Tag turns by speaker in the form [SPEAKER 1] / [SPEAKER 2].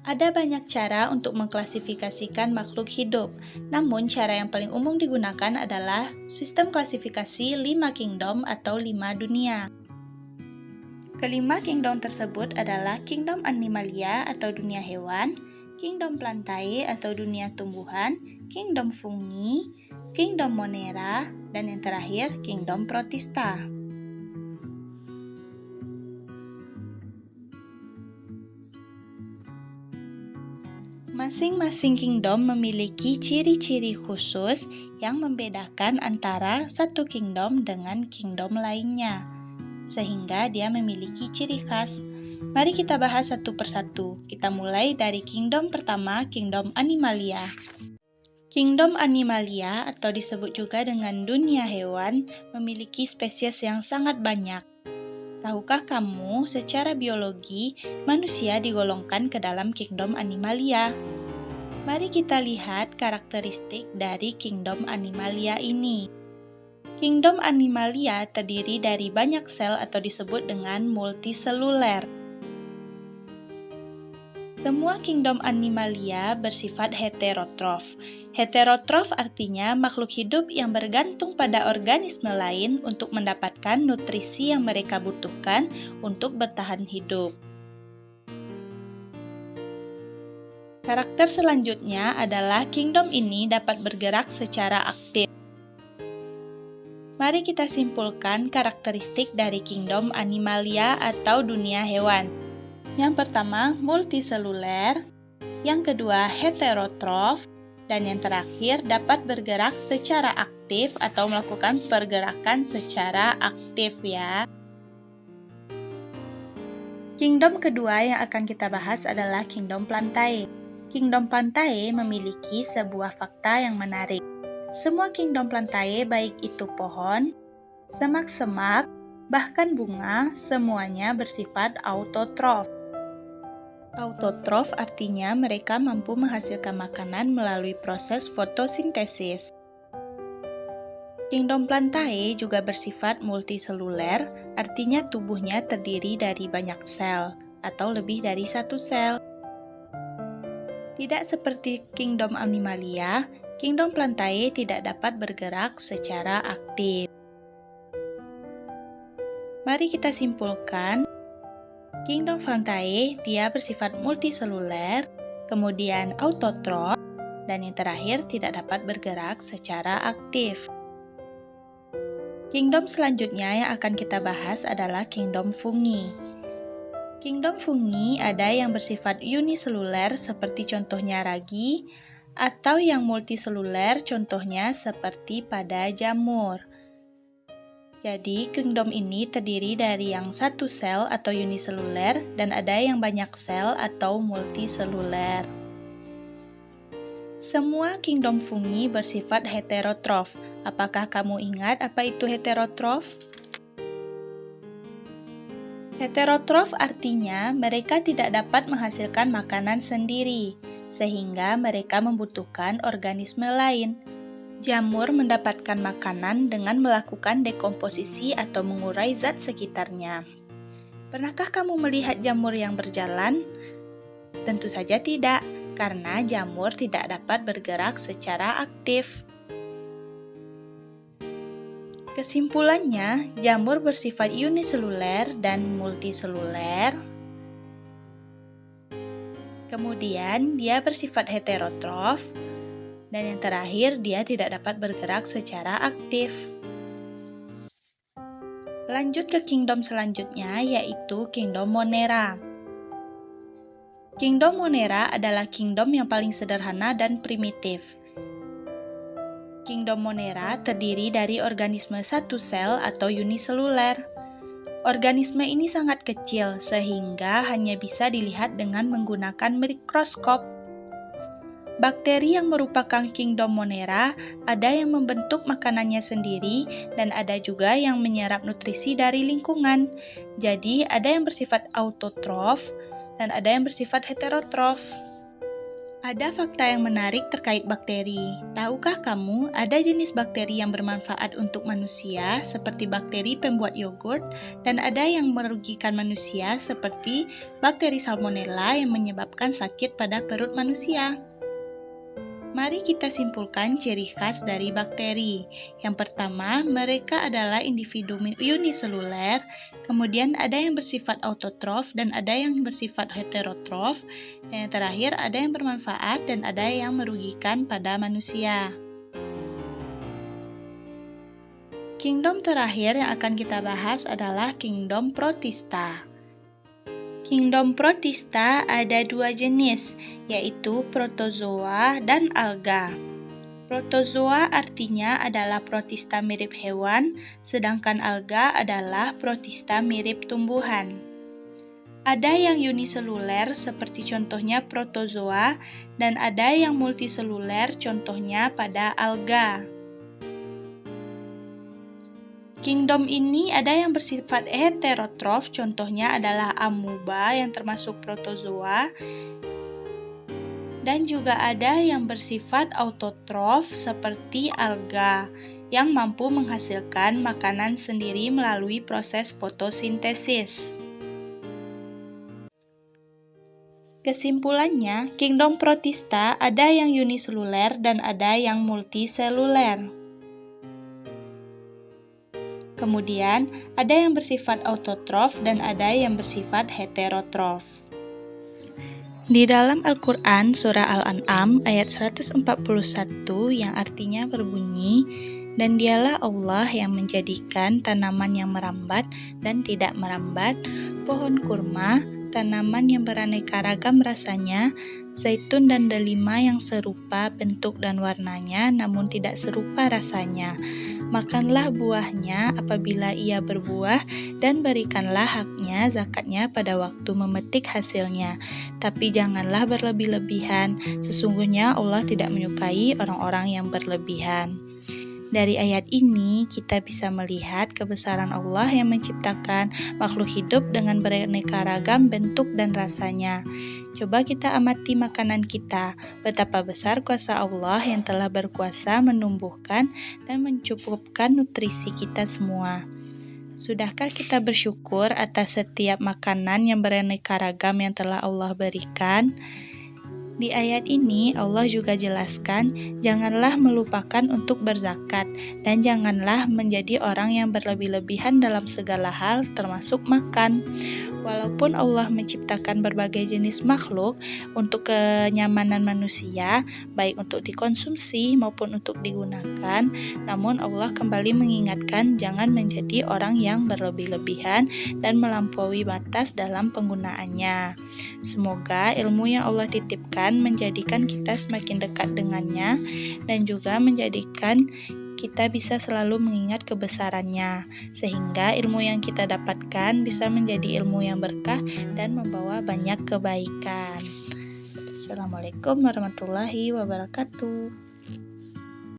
[SPEAKER 1] Ada banyak cara untuk mengklasifikasikan makhluk hidup, namun cara yang paling umum digunakan adalah sistem klasifikasi 5 kingdom atau 5 dunia. Kelima kingdom tersebut adalah kingdom Animalia atau dunia hewan, kingdom Plantae atau dunia tumbuhan, kingdom Fungi, kingdom Monera, dan yang terakhir kingdom Protista. Masing-masing kingdom memiliki ciri-ciri khusus yang membedakan antara satu kingdom dengan kingdom lainnya, sehingga dia memiliki ciri khas. Mari kita bahas satu persatu. Kita mulai dari kingdom pertama, kingdom Animalia. Kingdom Animalia atau disebut juga dengan dunia hewan memiliki spesies yang sangat banyak. Tahukah kamu, secara biologi, manusia digolongkan ke dalam kingdom Animalia. Mari kita lihat karakteristik dari kingdom Animalia ini. Kingdom Animalia terdiri dari banyak sel atau disebut dengan multiseluler. Semua kingdom Animalia bersifat heterotrof. Heterotrof artinya makhluk hidup yang bergantung pada organisme lain untuk mendapatkan nutrisi yang mereka butuhkan untuk bertahan hidup. Karakter selanjutnya adalah kingdom ini dapat bergerak secara aktif. Mari kita simpulkan karakteristik dari kingdom Animalia atau dunia hewan. Yang pertama, multiseluler, yang kedua, heterotrof, dan yang terakhir dapat bergerak secara aktif atau melakukan pergerakan secara aktif ya. Kingdom kedua yang akan kita bahas adalah kingdom Plantae. Kingdom Plantae memiliki sebuah fakta yang menarik. Semua kingdom Plantae, baik itu pohon, semak-semak, bahkan bunga, semuanya bersifat autotrof. Autotrof artinya mereka mampu menghasilkan makanan melalui proses fotosintesis. Kingdom Plantae juga bersifat multiseluler, artinya tubuhnya terdiri dari banyak sel, atau lebih dari satu sel. Tidak seperti kingdom Animalia, kingdom Plantae tidak dapat bergerak secara aktif. Mari kita simpulkan. Kingdom Plantae, dia bersifat multiseluler, kemudian autotrof, dan yang terakhir tidak dapat bergerak secara aktif. Kingdom selanjutnya yang akan kita bahas adalah kingdom Fungi. Kingdom Fungi ada yang bersifat uniseluler seperti contohnya ragi, atau yang multiseluler contohnya seperti pada jamur. Jadi, kingdom ini terdiri dari yang satu sel atau uniseluler dan ada yang banyak sel atau multiseluler. Semua kingdom fungi bersifat heterotrof. Apakah kamu ingat apa itu heterotrof? Heterotrof artinya mereka tidak dapat menghasilkan makanan sendiri, sehingga mereka membutuhkan organisme lain. Jamur mendapatkan makanan dengan melakukan dekomposisi atau mengurai zat sekitarnya. Pernahkah kamu melihat jamur yang berjalan? Tentu saja tidak, karena jamur tidak dapat bergerak secara aktif. Kesimpulannya, jamur bersifat uniseluler dan multiseluler. Kemudian, dia bersifat heterotrof. Dan yang terakhir, dia tidak dapat bergerak secara aktif. Lanjut ke kingdom selanjutnya, yaitu kingdom Monera. Kingdom Monera adalah kingdom yang paling sederhana dan primitif. Kingdom Monera terdiri dari organisme satu sel atau uniseluler. Organisme ini sangat kecil, sehingga hanya bisa dilihat dengan menggunakan mikroskop. Bakteri yang merupakan kingdom Monera ada yang membentuk makanannya sendiri dan ada juga yang menyerap nutrisi dari lingkungan. Jadi ada yang bersifat autotrof dan ada yang bersifat heterotrof. Ada fakta yang menarik terkait bakteri. Tahukah kamu ada jenis bakteri yang bermanfaat untuk manusia seperti bakteri pembuat yogurt dan ada yang merugikan manusia seperti bakteri salmonella yang menyebabkan sakit pada perut manusia? Mari kita simpulkan ciri khas dari bakteri. Yang pertama, mereka adalah individu uniseluler, kemudian ada yang bersifat autotrof dan ada yang bersifat heterotrof, dan yang terakhir ada yang bermanfaat dan ada yang merugikan pada manusia. Kingdom terakhir yang akan kita bahas adalah kingdom protista. Kingdom protista ada dua jenis, yaitu protozoa dan alga. Protozoa artinya adalah protista mirip hewan, sedangkan alga adalah protista mirip tumbuhan. Ada yang uniseluler seperti contohnya protozoa, dan ada yang multiseluler contohnya pada alga. Kingdom ini ada yang bersifat heterotrof, contohnya adalah amuba yang termasuk protozoa, dan juga ada yang bersifat autotrof seperti alga yang mampu menghasilkan makanan sendiri melalui proses fotosintesis. Kesimpulannya, kingdom protista ada yang uniseluler dan ada yang multiseluler. Kemudian, ada yang bersifat autotrof dan ada yang bersifat heterotrof. Di dalam Al-Quran, Surah Al-An'am ayat 141 yang artinya berbunyi, "Dan dialah Allah yang menjadikan tanaman yang merambat dan tidak merambat, pohon kurma, tanaman yang beraneka ragam rasanya, zaitun dan delima yang serupa bentuk dan warnanya namun tidak serupa rasanya. Makanlah buahnya apabila ia berbuah dan berikanlah haknya zakatnya pada waktu memetik hasilnya. Tapi janganlah berlebih-lebihan, sesungguhnya Allah tidak menyukai orang-orang yang berlebihan." Dari ayat ini, kita bisa melihat kebesaran Allah yang menciptakan makhluk hidup dengan beraneka ragam bentuk dan rasanya. Coba kita amati makanan kita, betapa besar kuasa Allah yang telah berkuasa menumbuhkan dan mencukupkan nutrisi kita semua. Sudahkah kita bersyukur atas setiap makanan yang beraneka ragam yang telah Allah berikan? Di ayat ini, Allah juga jelaskan, janganlah melupakan untuk berzakat, dan janganlah menjadi orang yang berlebih-lebihan dalam segala hal, termasuk makan. Walaupun Allah menciptakan berbagai jenis makhluk untuk kenyamanan manusia, baik untuk dikonsumsi maupun untuk digunakan, namun Allah kembali mengingatkan jangan menjadi orang yang berlebih-lebihan dan melampaui batas dalam penggunaannya. Semoga ilmu yang Allah titipkan menjadikan kita semakin dekat dengannya dan juga menjadikan kita bisa selalu mengingat kebesarannya, sehingga ilmu yang kita dapatkan bisa menjadi ilmu yang berkah dan membawa banyak kebaikan. Assalamualaikum warahmatullahi wabarakatuh.